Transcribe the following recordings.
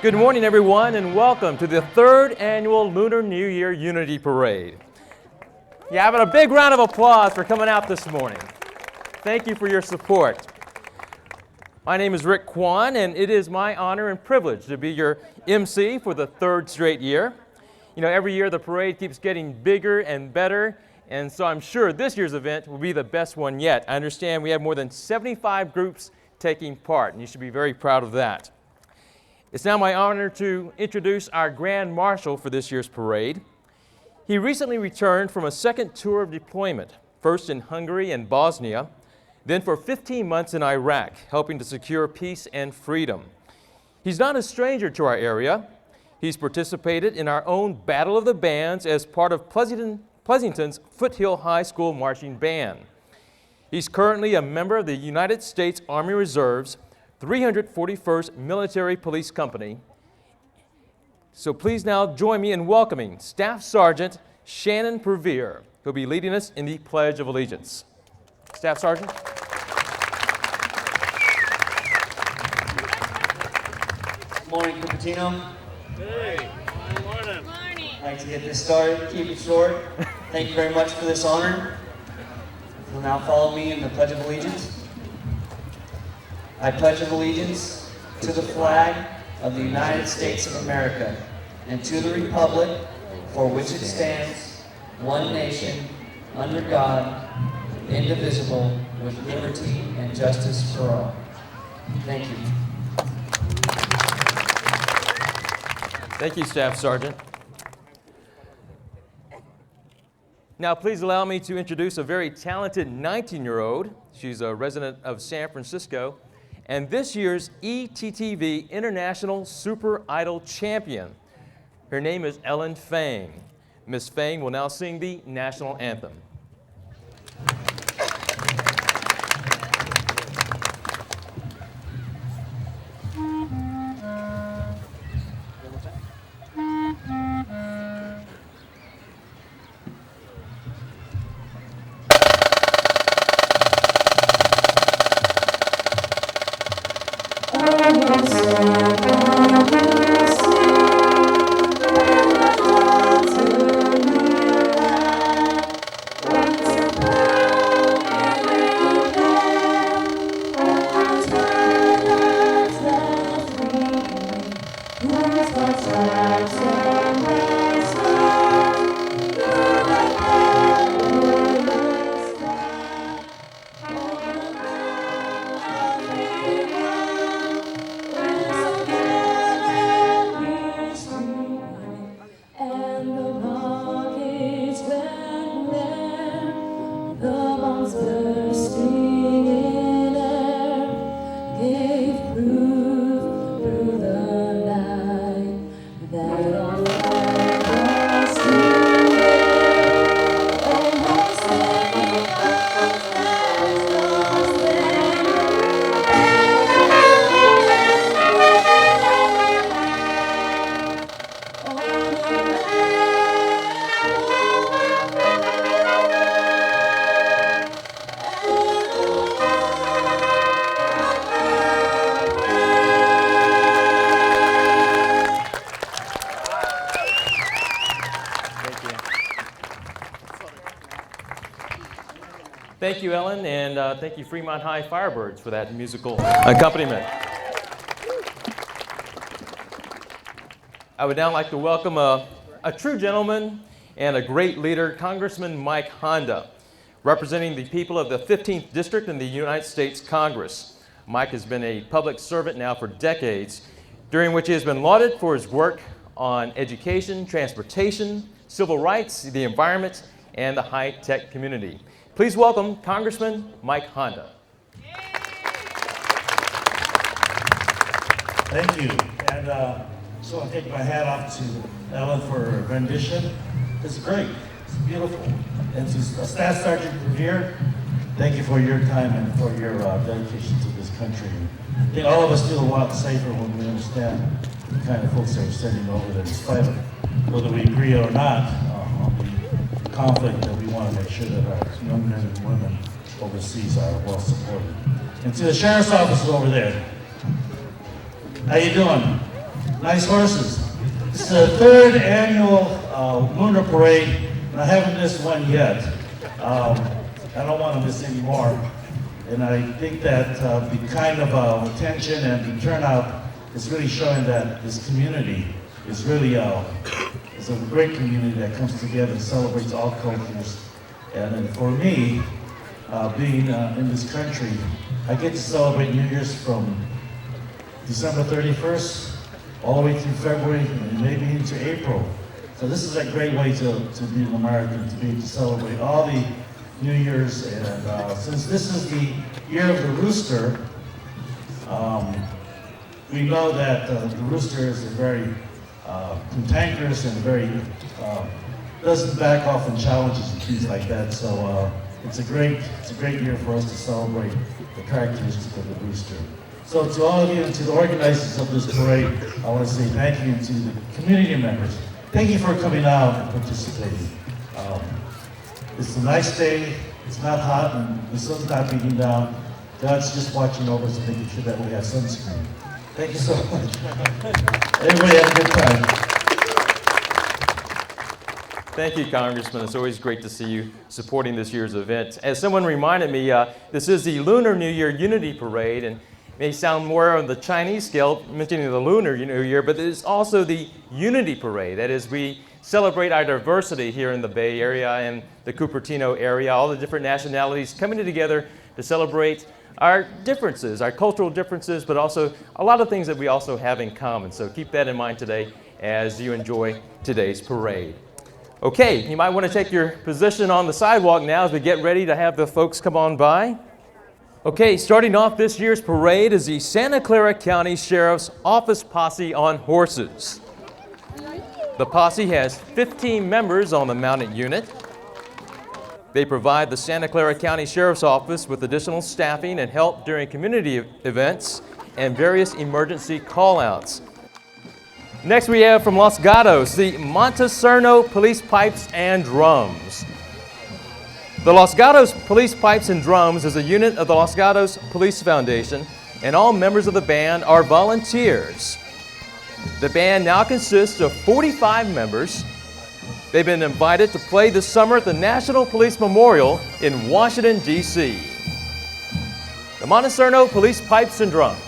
Good morning, everyone, and welcome to the third annual Lunar New Year Unity Parade. Yeah, having a big round of applause for coming out this morning. Thank you for your support. My name is Rick Quan, and it is my honor and privilege to be your MC for the third straight year. You know, every year the parade keeps getting bigger and better, and so I'm sure this year's event will be the best one yet. I understand we have more than 75 groups taking part, and you should be very proud of that. It's now my honor to introduce our Grand Marshal for this year's parade. He recently returned from a second tour of deployment, first in Hungary and Bosnia, then for 15 months in Iraq, helping to secure peace and freedom. He's not a stranger to our area. He's participated in our own Battle of the Bands as part of Pleasanton's Foothill High School Marching Band. He's currently a member of the United States Army Reserve's 341st Military Police Company. So please now join me in welcoming Staff Sergeant Shannon Pervere, who'll be leading us in the Pledge of Allegiance. Staff Sergeant. Good morning, Cupertino. Hey, good morning. I'd like to get this started, keep it short. Thank you very much for this honor. You'll now follow me in the Pledge of Allegiance. I pledge allegiance to the flag of the United States of America and to the republic for which it stands, one nation, under God, indivisible, with liberty and justice for all. Thank you. Thank you, Staff Sergeant. Now, please allow me to introduce a very talented 19-year-old. She's a resident of San Francisco and this year's ETTV International Super Idol Champion. Her name is Ellen Fang. Miss Fang will now sing the national anthem. Thank you, Ellen, and thank you, Fremont High Firebirds, for that musical accompaniment. I would now like to welcome a true gentleman and a great leader, Congressman Mike Honda, representing the people of the 15th District in the United States Congress. Mike has been a public servant now for decades, during which he has been lauded for his work on education, transportation, civil rights, the environment, and the high-tech community. Please welcome Congressman Mike Honda. Thank you. And so I take my hat off to Ellen for her rendition. It's great. It's beautiful. And to Staff Sergeant Pervere, thank you for your time and for your dedication to this country. I think all of us feel a lot safer when we understand the kind of folks that are sending over there, despite of whether we agree or not on the conflict, that we want to make sure that our young men and women overseas are well supported. And to the sheriff's office over there, how you doing? nice horses. This is the third annual Lunar Parade, and I haven't missed one yet. I don't want to miss any more. And I think that the kind of attention and the turnout is really showing that this community is really is a great community that comes together and celebrates all cultures. And then for me, being in this country, I get to celebrate New Year's from December 31st all the way through February and maybe into April. So this is a great way to be an American, to be able to celebrate all the New Year's. And since this is the year of the rooster, we know that the rooster is a very cantankerous and very doesn't back off in challenges and things like that. So it's a great year for us to celebrate the characteristics of the rooster. So to all of you and to the organizers of this parade, I want to say thank you, and to the community members. Thank you for coming out and participating. It's a nice day. It's not hot and the sun's not beating down. God's just watching over us and making sure that we have sunscreen. Thank you so much. Everybody have a good time. Thank you, Congressman. It's always great to see you supporting this year's event. As someone reminded me, this is the Lunar New Year Unity Parade, and it may sound more on the Chinese scale, mentioning the Lunar New Year, but it is also the Unity Parade. That is, we celebrate our diversity here in the Bay Area and the Cupertino area, all the different nationalities coming together to celebrate our differences, our cultural differences, but also a lot of things that we also have in common. So keep that in mind today as you enjoy today's parade. Okay, you might want to take your position on the sidewalk now as we get ready to have the folks come on by. Okay, starting off this year's parade is the Santa Clara County Sheriff's Office Posse on horses. The posse has 15 members on the mounted unit. They provide the Santa Clara County Sheriff's Office with additional staffing and help during community events and various emergency call-outs. Next we have from Los Gatos, the Montesano Police Pipes and Drums. The Los Gatos Police Pipes and Drums is a unit of the Los Gatos Police Foundation, and all members of the band are volunteers. The band now consists of 45 members. They've been invited to play this summer at the National Police Memorial in Washington, D.C. The Montesano Police Pipes and Drums.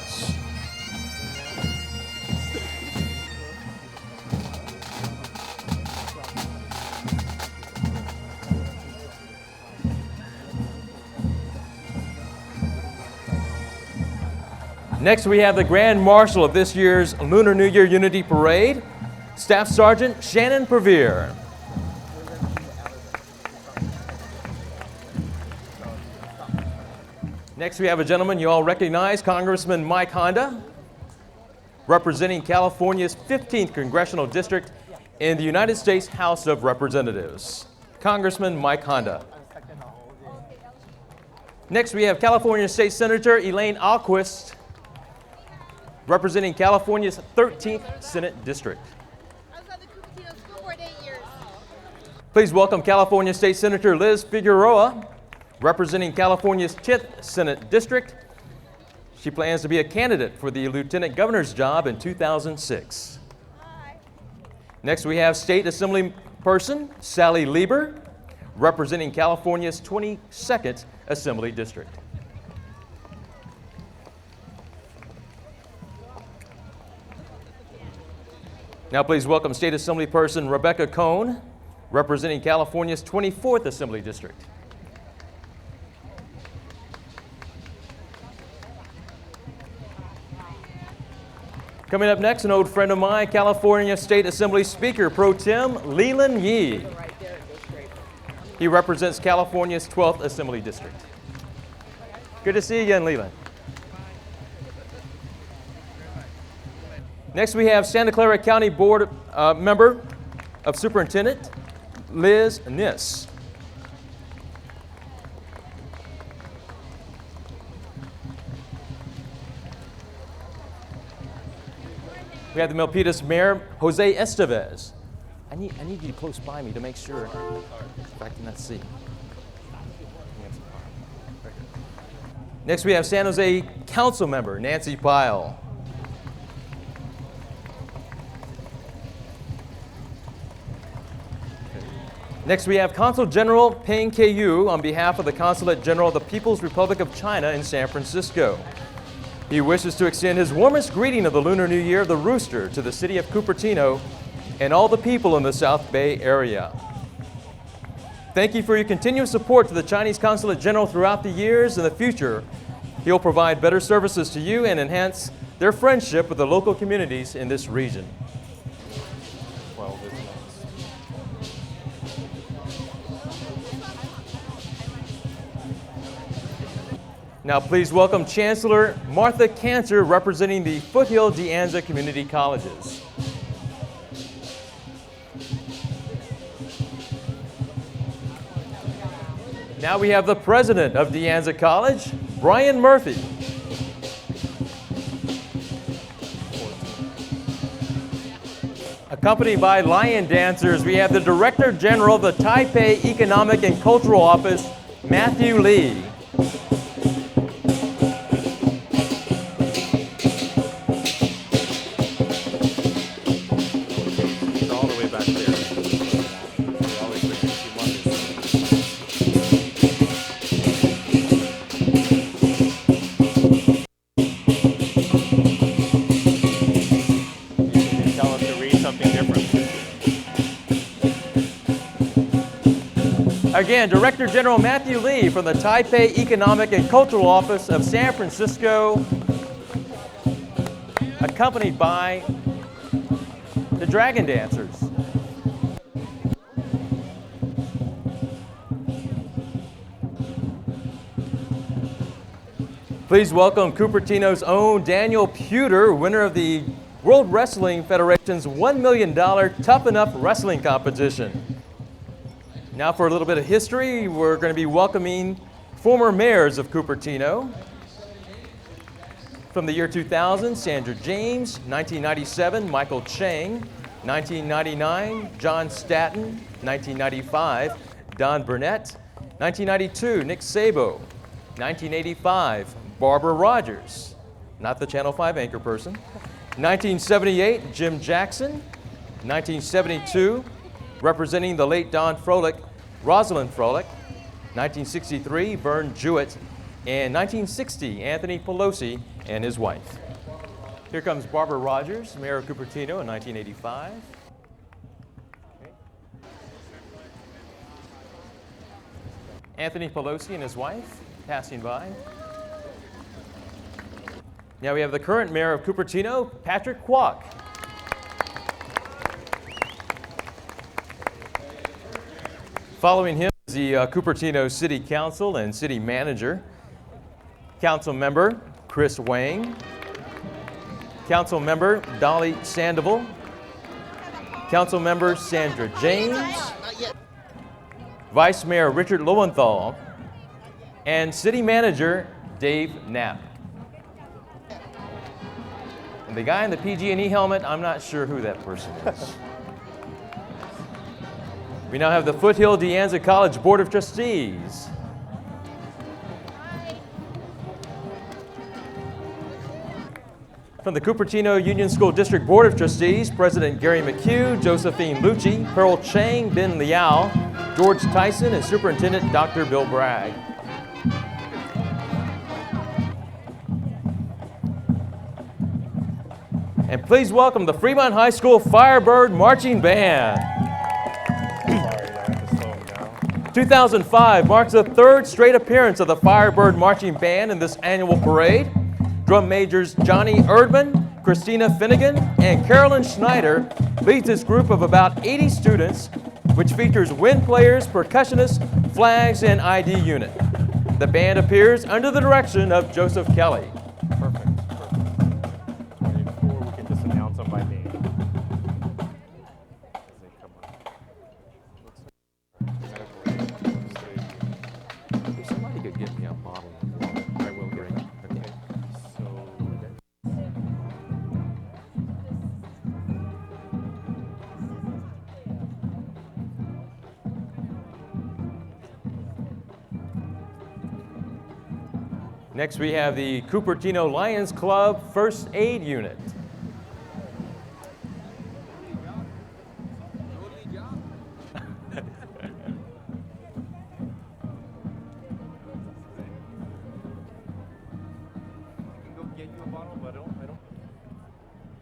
Next, we have the Grand Marshal of this year's Lunar New Year Unity Parade, Staff Sergeant Shannon Pervere. Next, we have a gentleman you all recognize, Congressman Mike Honda, representing California's 15th Congressional District in the United States House of Representatives. Congressman Mike Honda. Next, we have California State Senator Elaine Alquist, representing California's 13th Senate District. I was on the Cupertino School Board 8 years. Please welcome California State Senator Liz Figueroa, representing California's 10th Senate District. She plans to be a candidate for the Lieutenant Governor's job in 2006. Hi. Next, we have State Assembly Person Sally Lieber, representing California's 22nd Assembly District. Now please welcome State Assembly Person Rebecca Cohn, representing California's 24th Assembly District. Coming up next, an old friend of mine, California State Assembly Speaker Pro Tem Leland Yee. He represents California's 12th Assembly District. Good to see you again, Leland. Next, we have Santa Clara County Board member of Superintendent, Liz Niss. We have the Milpitas Mayor, Jose Estevez. I need you close by me to make sure if I cannot see. Next, we have San Jose Council member, Nancy Pyle. Next, we have Consul General Peng Ke-yu on behalf of the Consulate General of the People's Republic of China in San Francisco. He wishes to extend his warmest greeting of the Lunar New Year of the Rooster to the city of Cupertino and all the people in the South Bay area. Thank you for your continuous support to the Chinese Consulate General throughout the years. In the future, he'll provide better services to you and enhance their friendship with the local communities in this region. Now please welcome Chancellor Martha Cantor representing the Foothill De Anza Community Colleges. Now we have the president of De Anza College, Brian Murphy. Accompanied by lion dancers, we have the Director General of the Taipei Economic and Cultural Office, Matthew Lee. Again, Director General Matthew Lee from the Taipei Economic and Cultural Office of San Francisco, accompanied by the Dragon Dancers. Please welcome Cupertino's own Daniel Puder, winner of the World Wrestling Federation's $1 million Tough Enough Wrestling Competition. Now for a little bit of history, we're going to be welcoming former mayors of Cupertino. From the year 2000, Sandra James, 1997, Michael Chang, 1999, John Staton, 1995, Don Burnett, 1992, Nick Sabo, 1985, Barbara Rogers, not the Channel 5 anchor person, 1978, Jim Jackson, 1972, representing the late Don Froelich, Rosalind Froelich, 1963, Vern Jewett, and 1960, Anthony Pelosi and his wife. Here comes Barbara Rogers, Mayor of Cupertino in 1985. Anthony Pelosi and his wife passing by. Now we have the current Mayor of Cupertino, Patrick Kwok. Following him is the Cupertino City Council and City Manager, Council Member Chris Wang, Council Member Dolly Sandoval, Council Member Sandra James, Vice Mayor Richard Lowenthal, and City Manager Dave Knapp. And the guy in the PG&E helmet, I'm not sure who that person is. We now have the Foothill De Anza College Board of Trustees. From the Cupertino Union School District Board of Trustees, President Gary McHugh, Josephine Lucci, Pearl Chang, Ben Liao, George Tyson, and Superintendent Dr. Bill Bragg. And please welcome the Fremont High School Firebird Marching Band. 2005 marks the third straight appearance of the Firebird Marching Band in this annual parade. Drum majors Johnny Erdman, Christina Finnegan, and Carolyn Schneider leads this group of about 80 students, which features wind players, percussionists, flags, and ID unit. The band appears under the direction of Joseph Kelly. Perfect. Or we can just announce them by name. If somebody could get me a bottle of water, I will bring it. Okay. Next, we have the Cupertino Lions Club First Aid Unit.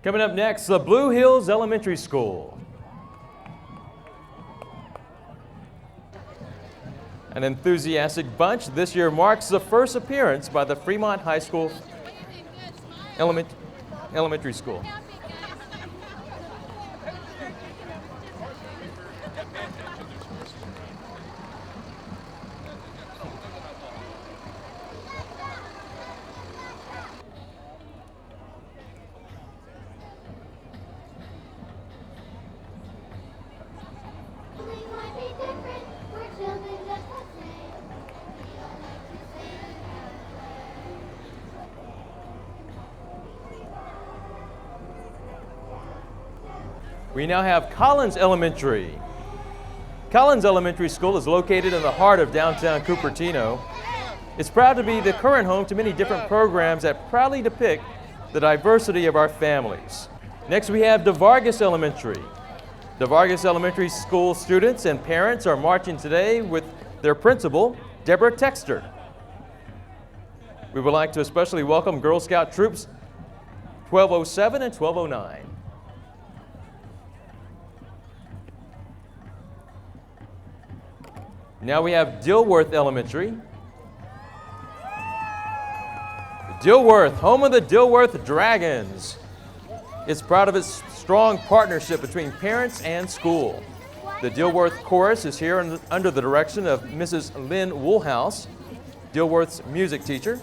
Coming up next, the Blue Hills Elementary School. An enthusiastic bunch, this year marks the first appearance by the Fremont High School Elementary School. We now have Collins Elementary. Collins Elementary School is located in the heart of downtown Cupertino. It's proud to be the current home to many different programs that proudly depict the diversity of our families. Next we have DeVargas Elementary. DeVargas Elementary School students and parents are marching today with their principal, Deborah Texter. We would like to especially welcome Girl Scout troops 1207 and 1209. Now we have Dilworth Elementary. Dilworth, home of the Dilworth Dragons. It's proud of its strong partnership between parents and school. The Dilworth Chorus is here under the direction of Mrs. Lynn Woolhouse, Dilworth's music teacher.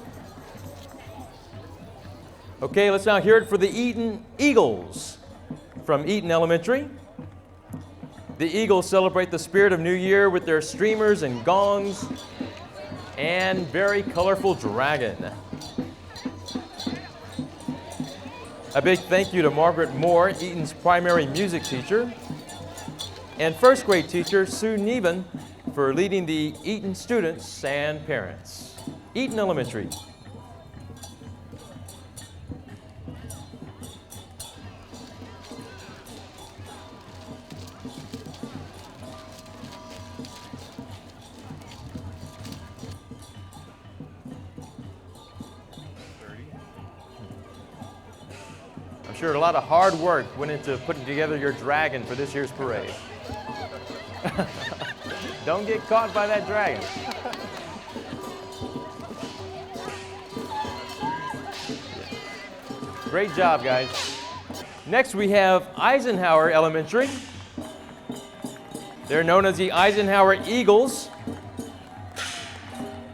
Okay, let's now hear it for the Eaton Eagles from Eaton Elementary. The Eagles celebrate the spirit of New Year with their streamers and gongs and very colorful dragon. A big thank you to Margaret Moore, Eaton's primary music teacher, and first grade teacher Sue Neven for leading the Eaton students and parents. Eaton Elementary. I'm sure a lot of hard work went into putting together your dragon for this year's parade. Don't get caught by that dragon. Great job, guys. Next we have Eisenhower Elementary. They're known as the Eisenhower Eagles.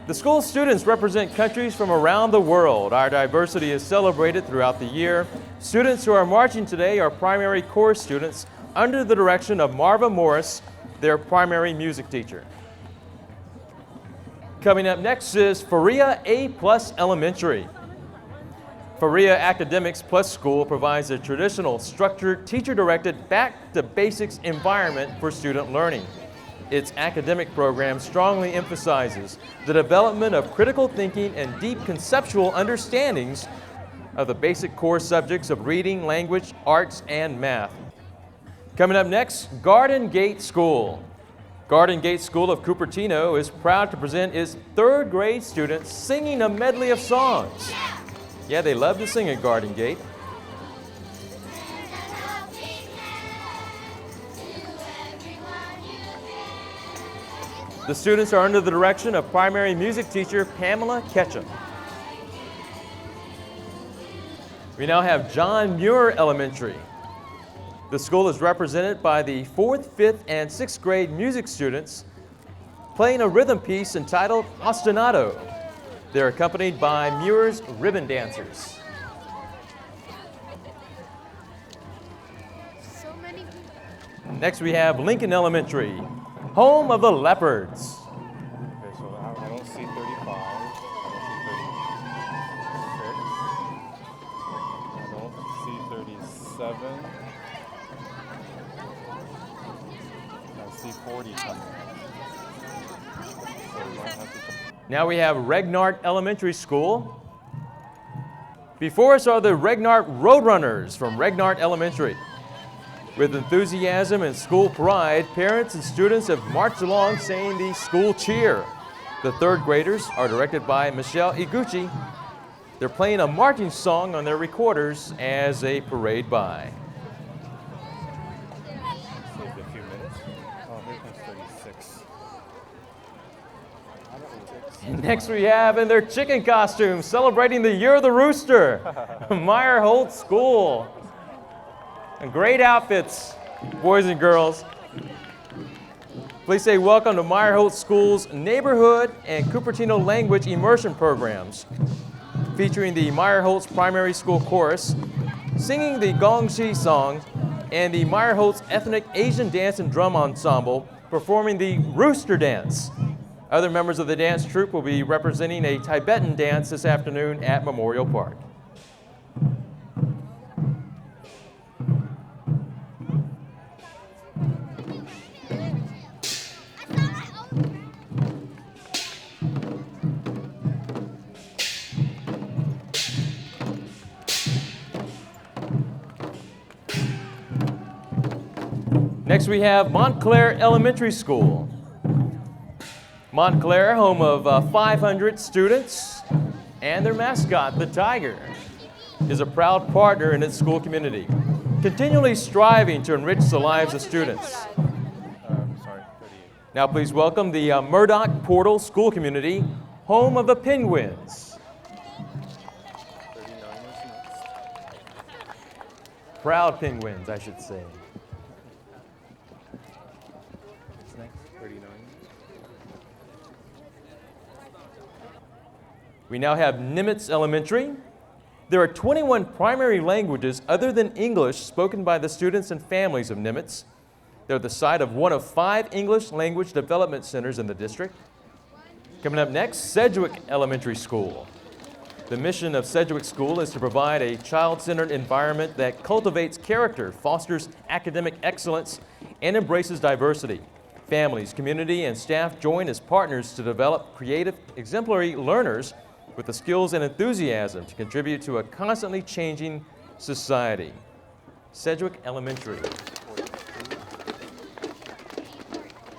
The school students represent countries from around the world. Our diversity is celebrated throughout the year. Students who are marching today are primary corps students under the direction of Marva Morris, their primary music teacher. Coming up next is Faria A+ Elementary. Faria Academics Plus School provides a traditional, structured, teacher-directed, back-to-basics environment for student learning. Its academic program strongly emphasizes the development of critical thinking and deep conceptual understandings of the basic core subjects of reading, language, arts, and math. Coming up next, Garden Gate School. Garden Gate School of Cupertino is proud to present its third grade students singing a medley of songs. Yeah, they love to sing at Garden Gate. The students are under the direction of primary music teacher Pamela Ketchum. We now have John Muir Elementary. The school is represented by the 4th, 5th, and 6th grade music students playing a rhythm piece entitled Ostinato. They're accompanied by Muir's ribbon dancers. Next we have Lincoln Elementary, home of the Leopards. Okay, so I don't see 35. I don't see 36. I don't see 37. I see 40 coming. So we might have to... Now we have Regnart Elementary School. Before us are the Regnart Roadrunners from Regnart Elementary. With enthusiasm and school pride, parents and students have marched along saying the school cheer. The third graders are directed by Michelle Iguchi They're playing a marching song on their recorders as they parade by. Saved a few minutes. Oh, here comes 36. Next we have in their chicken costumes, celebrating the Year of the Rooster, Meyer Holt School. And great outfits, boys and girls. Please say welcome to Meyer Holt School's Neighborhood and Cupertino Language Immersion Programs, featuring the Meyer Holt's Primary School Chorus, singing the Gongxi Song, and the Meyer Holt's Ethnic Asian Dance and Drum Ensemble performing the Rooster Dance. Other members of the dance troupe will be representing a Tibetan dance this afternoon at Memorial Park. Next we have Montclair Elementary School. Montclair, home of 500 students, and their mascot, the tiger, is a proud partner in its school community, continually striving to enrich the lives of students. Sorry, 38. Now please welcome the Murdoch Portal School Community, home of the Penguins. 39 is next. Proud Penguins, I should say. What's next? 39. We now have Nimitz Elementary. There are 21 primary languages other than English spoken by the students and families of Nimitz. They're the site of one of 5 English language development centers in the district. Coming up next, Sedgwick Elementary School. The mission of Sedgwick School is to provide a child-centered environment that cultivates character, fosters academic excellence, and embraces diversity. Families, community, and staff join as partners to develop creative, exemplary learners with the skills and enthusiasm to contribute to a constantly changing society. Sedgwick Elementary.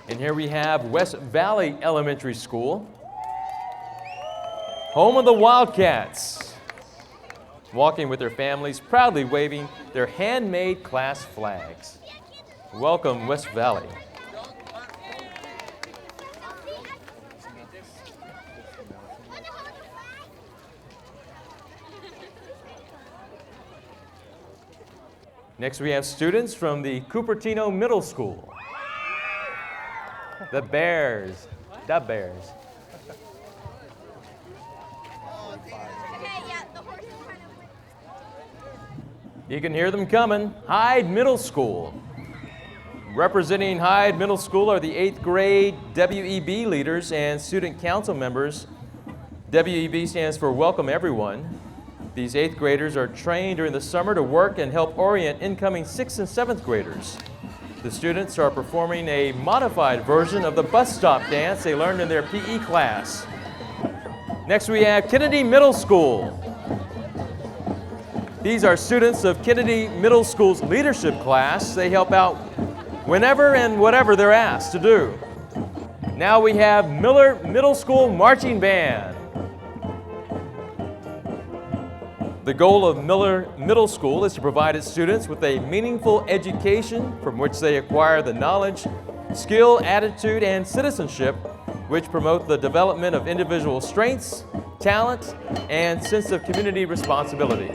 And here we have West Valley Elementary School, home of the Wildcats, walking with their families, proudly waving their handmade class flags. Welcome, West Valley. Next, we have students from the Cupertino Middle School. The Bears. The Bears. You can hear them coming. Hyde Middle School. Representing Hyde Middle School are the 8th grade WEB leaders and student council members. WEB stands for Welcome Everyone. These 8th graders are trained during the summer to work and help orient incoming 6th and 7th graders. The students are performing a modified version of the bus stop dance they learned in their PE class. Next we have Kennedy Middle School. These are students of Kennedy Middle School's leadership class. They help out whenever and whatever they're asked to do. Now we have Miller Middle School Marching Band. The goal of Miller Middle School is to provide its students with a meaningful education from which they acquire the knowledge, skill, attitude, and citizenship which promote the development of individual strengths, talent, and sense of community responsibility.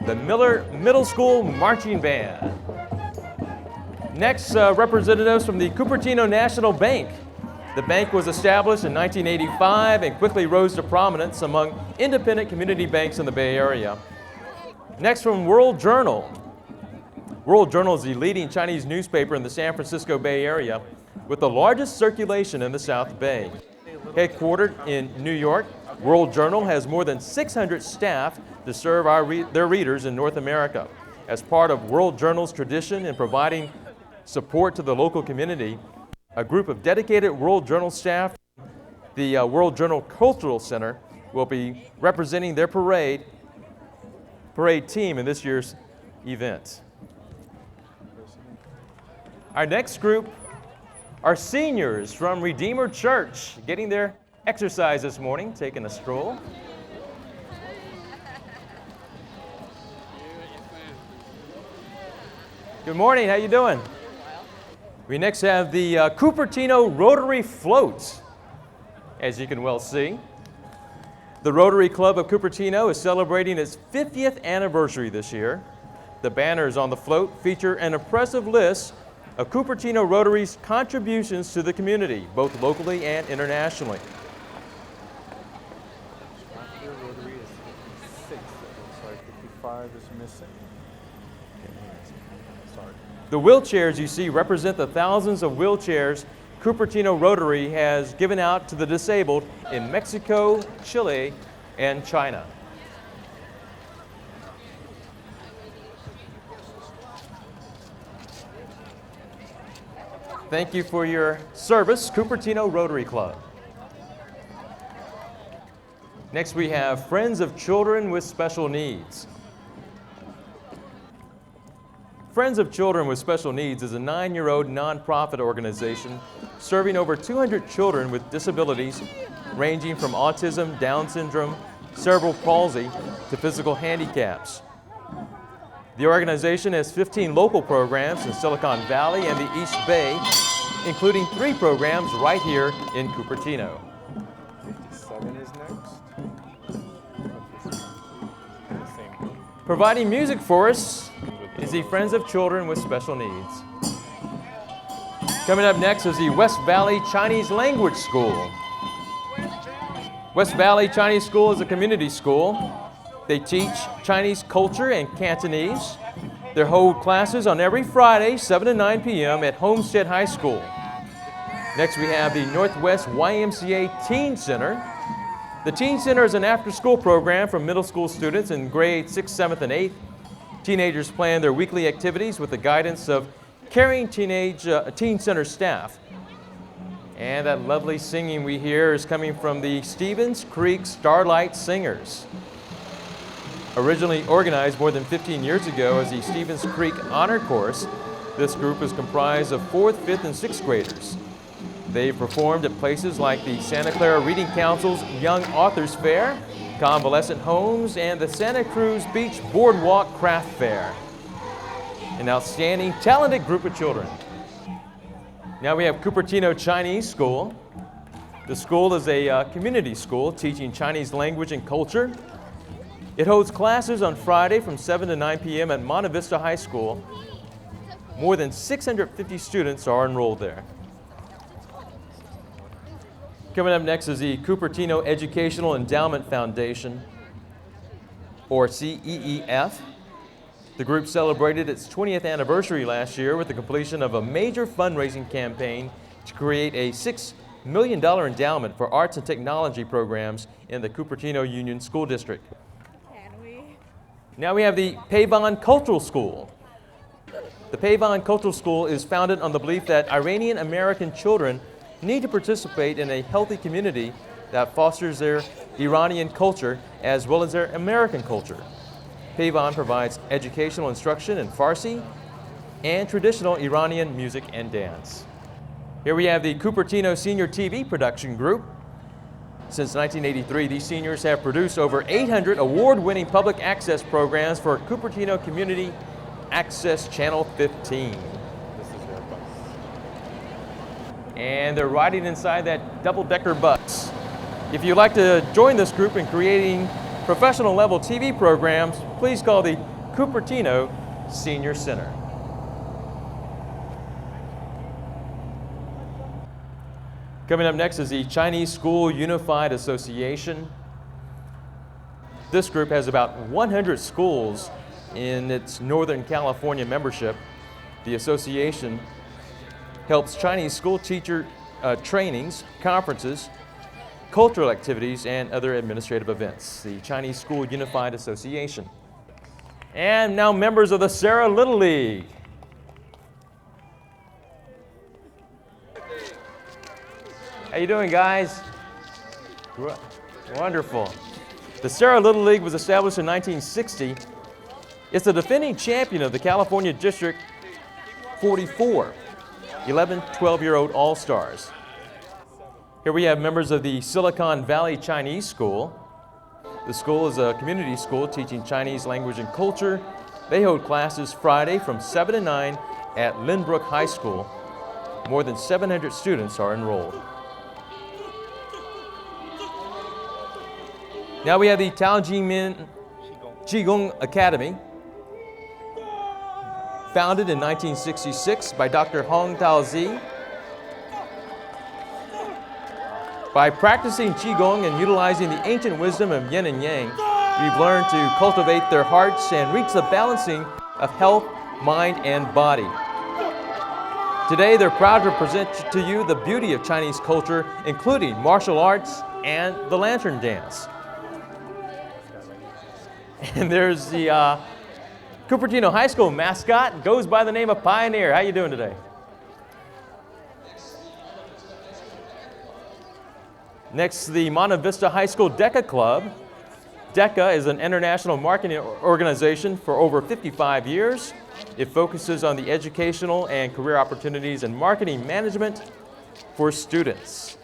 The Miller Middle School Marching Band. Next, representatives from the Cupertino National Bank. The bank was established in 1985 and quickly rose to prominence among independent community banks in the Bay Area. Next, from World Journal. World Journal is the leading Chinese newspaper in the San Francisco Bay Area with the largest circulation in the South Bay. Headquartered in New York, World Journal has more than 600 staff to serve their readers in North America. As part of World Journal's tradition in providing support to the local community, a group of dedicated World Journal staff, the World Journal Cultural Center, will be representing their parade team in this year's event. Our next group are seniors from Redeemer Church, getting their exercise this morning, taking a stroll. Good morning, how you doing? We next have the Cupertino Rotary Floats, as you can well see. The Rotary Club of Cupertino is celebrating its 50th anniversary this year. The banners on the float feature an impressive list of Cupertino Rotary's contributions to the community, both locally and internationally. After Rotary is 6, it looks like 55 is missing. Sorry. The wheelchairs you see represent the thousands of wheelchairs Cupertino Rotary has given out to the disabled in Mexico, Chile, and China. Thank you for your service, Cupertino Rotary Club. Next we have Friends of Children with Special Needs. Friends of Children with Special Needs is a 9-year-old nonprofit organization serving over 200 children with disabilities ranging from autism, Down syndrome, cerebral palsy, to physical handicaps. The organization has 15 local programs in Silicon Valley and the East Bay, including 3 programs right here in Cupertino. 57 is next. Same. Providing music for us is the Friends of Children with Special Needs. Coming up next is the West Valley Chinese Language School. West Valley Chinese School is a community school. They teach Chinese culture and Cantonese. They hold classes on every Friday, 7 to 9 p.m. at Homestead High School. Next we have the Northwest YMCA Teen Center. The Teen Center is an after-school program for middle school students in grades 6th, 7th, and 8th. Teenagers plan their weekly activities with the guidance of caring Teen Center staff. And that lovely singing we hear is coming from the Stevens Creek Starlight Singers. Originally organized more than 15 years ago as the Stevens Creek Honor Course, this group is comprised of 4th, 5th, and 6th graders. They've performed at places like the Santa Clara Reading Council's Young Authors Fair, Convalescent Homes, and the Santa Cruz Beach Boardwalk Craft Fair. An outstanding, talented group of children. Now we have Cupertino Chinese School. The school is a community school teaching Chinese language and culture. It holds classes on Friday from 7 to 9 p.m. at Monte Vista High School. More than 650 students are enrolled there. Coming up next is the Cupertino Educational Endowment Foundation, or CEEF. The group celebrated its 20th anniversary last year with the completion of a major fundraising campaign to create a $6 million endowment for arts and technology programs in the Cupertino Union School District. Now we have the Pavon Cultural School. The Pavon Cultural School is founded on the belief that Iranian American children need to participate in a healthy community that fosters their Iranian culture as well as their American culture. Pavon provides educational instruction in Farsi and traditional Iranian music and dance. Here we have the Cupertino Senior TV Production Group. Since 1983, these seniors have produced over 800 award-winning public access programs for Cupertino Community Access Channel 15. This is their bus. And they're riding inside that double-decker bus. If you'd like to join this group in creating professional-level TV programs, please call the Cupertino Senior Center. Coming up next is the Chinese School Unified Association. This group has about 100 schools in its Northern California membership. The association helps Chinese school teacher trainings, conferences, cultural activities, and other administrative events. The Chinese School Unified Association. And now members of the Sarah Little League. How you doing, guys? Wonderful. The Sarah Little League was established in 1960. It's the defending champion of the California District 44, 11, 12-year-old All-Stars. Here we have members of the Silicon Valley Chinese School. The school is a community school teaching Chinese language and culture, They hold classes Friday from 7 to 9 at Lynbrook High School. More than 700 students are enrolled. Now we have the Tao Jimin Qigong Academy, founded in 1966 by Dr. Hong Tao-zi. By practicing Qigong and utilizing the ancient wisdom of yin and yang, we've learned to cultivate their hearts and reach the balancing of health, mind, and body. Today, they're proud to present to you the beauty of Chinese culture, including martial arts and the lantern dance. And there's the Cupertino High School mascot, goes by the name of Pioneer. How you doing today? Next, the Monte Vista High School DECA Club. DECA is an international marketing organization for over 55 years. It focuses on the educational and career opportunities and marketing management for students.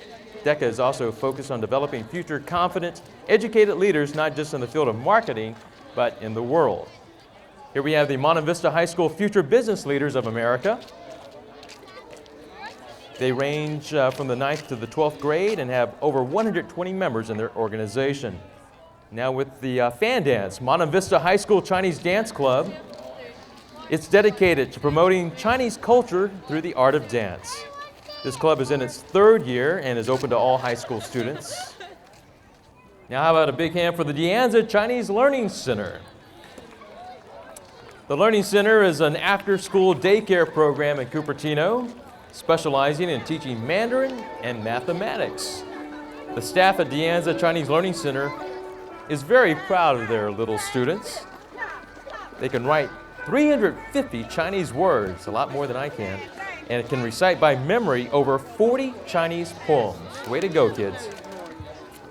DECA is also focused on developing future confident, educated leaders, not just in the field of marketing, but in the world. Here we have the Monte Vista High School Future Business Leaders of America. They range from the 9th to the 12th grade and have over 120 members in their organization. Now with the fan dance, Monte Vista High School Chinese Dance Club. It's dedicated to promoting Chinese culture through the art of dance. This club is in its 3rd year and is open to all high school students. Now how about a big hand for the De Anza Chinese Learning Center? The Learning Center is an after-school daycare program in Cupertino, specializing in teaching Mandarin and mathematics. The staff at De Anza Chinese Learning Center is very proud of their little students. They can write 350 Chinese words, a lot more than I can, and it can recite by memory over 40 Chinese poems. Way to go, kids.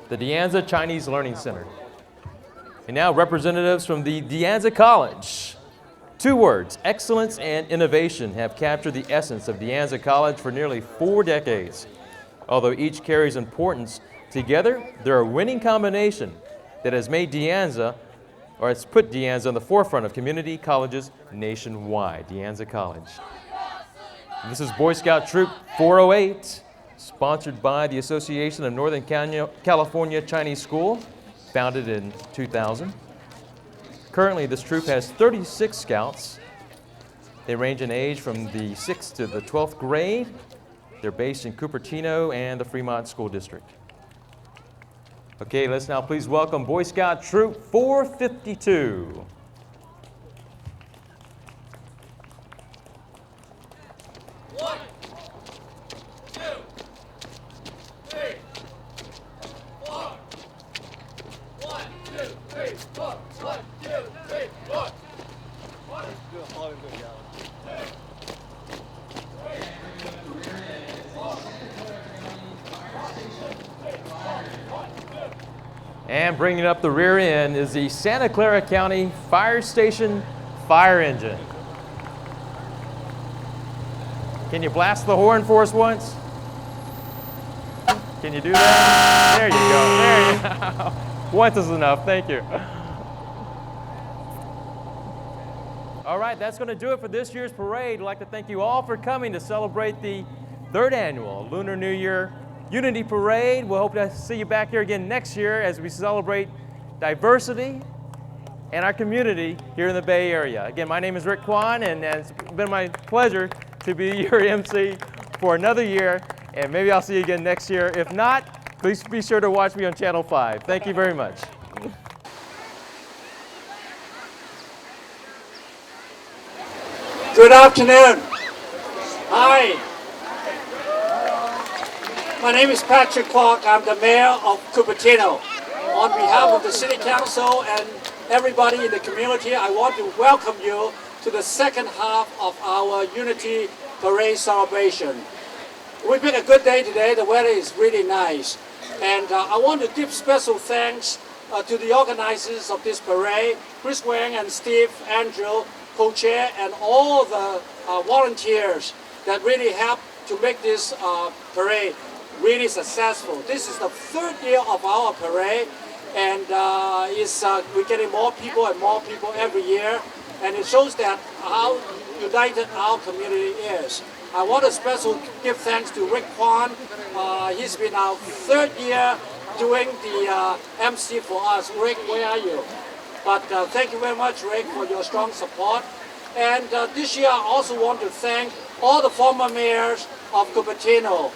The De Anza Chinese Learning Center. And now representatives from the De Anza College. 2 words, excellence and innovation, have captured the essence of De Anza College for nearly 4 decades. Although each carries importance, together they're a winning combination that has made De Anza, or has put De Anza on the forefront of community colleges nationwide. De Anza College. And this is Boy Scout Troop 408, sponsored by the Association of Northern California Chinese School, founded in 2000. Currently, this troop has 36 scouts. They range in age from the 6th to the 12th grade. They're based in Cupertino and the Fremont School District. Okay, let's now please welcome Boy Scout Troop 452. And bringing up the rear end is the Santa Clara County Fire Station fire engine. Can you blast the horn for us once? Can you do that? There you go. There you go. Once is enough. Thank you. All right, that's going to do it for this year's parade. I'd like to thank you all for coming to celebrate the 3rd annual Lunar New Year Unity Parade. We'll hope to see you back here again next year as we celebrate diversity and our community here in the Bay Area. Again, my name is Rick Quan, and it's been my pleasure to be your MC for another year, and maybe I'll see you again next year. If not, please be sure to watch me on Channel 5. Thank you very much. Good afternoon. Hi. My name is Patrick Kwok. I'm the mayor of Cupertino. On behalf of the City Council and everybody in the community, I want to welcome you to the 2nd half of our Unity Parade celebration. We've been a good day today. The weather is really nice. And I want to give special thanks to the organizers of this parade, Chris Wang and Steve Andrew, co-chair, and all the volunteers that really helped to make this parade really successful. This is the 3rd year of our parade, and we're getting more people and more people every year. and it shows that how united our community is. I want to special give thanks to Rick Quan. He's been our third year doing the MC for us. Rick, where are you? But thank you very much, Rick, for your strong support. And this year I also want to thank all the former mayors of Cupertino.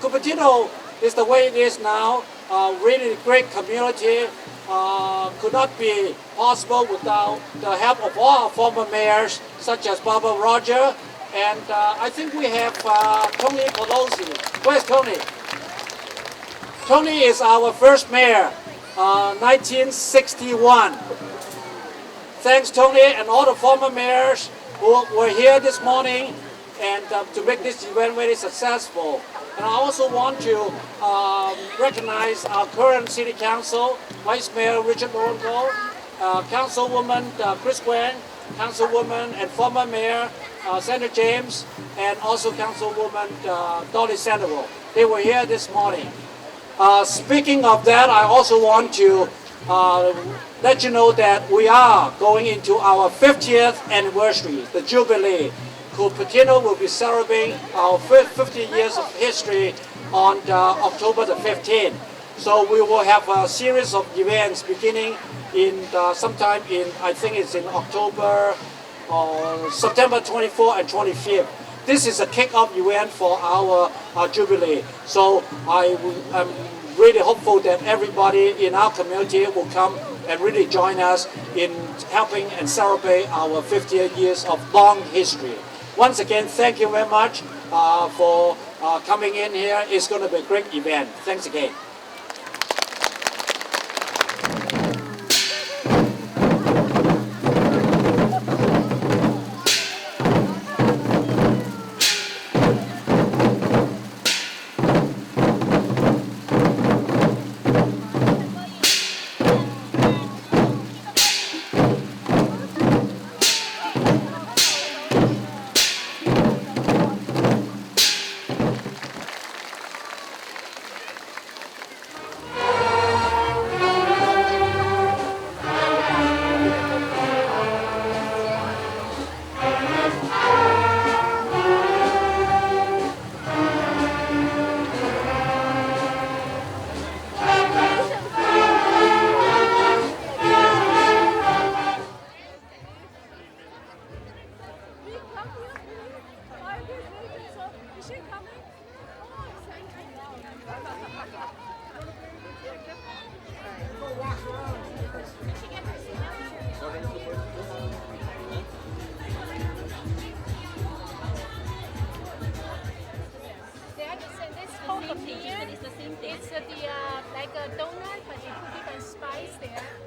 Cupertino is the way it is now, really great community. Could not be possible without the help of all our former mayors, such as Barbara Roger, and I think we have Tony Pelosi. Where's Tony? Tony is our first mayor, 1961. Thanks, Tony, and all the former mayors who were here this morning and to make this event very successful. And I also want to recognize our current City Council, Vice Mayor Richard Lorenco, Councilwoman Chris Quan, Councilwoman and former Mayor Senator James, and also Councilwoman Dolly Sandoval. They were here this morning. Speaking of that, I also want to let you know that we are going into our 50th anniversary, the Jubilee. Cupertino will be celebrating our 50 years of history on October the 15th. So we will have a series of events beginning in sometime in, I think it's in October, September 24th and 25th. This is a kick-off event for our Jubilee. So I'm really hopeful that everybody in our community will come and really join us in helping and celebrate our 50 years of long history. Once again, thank you very much for coming in here. It's going to be a great event. Thanks again. It's like a donut, but you put different spice there.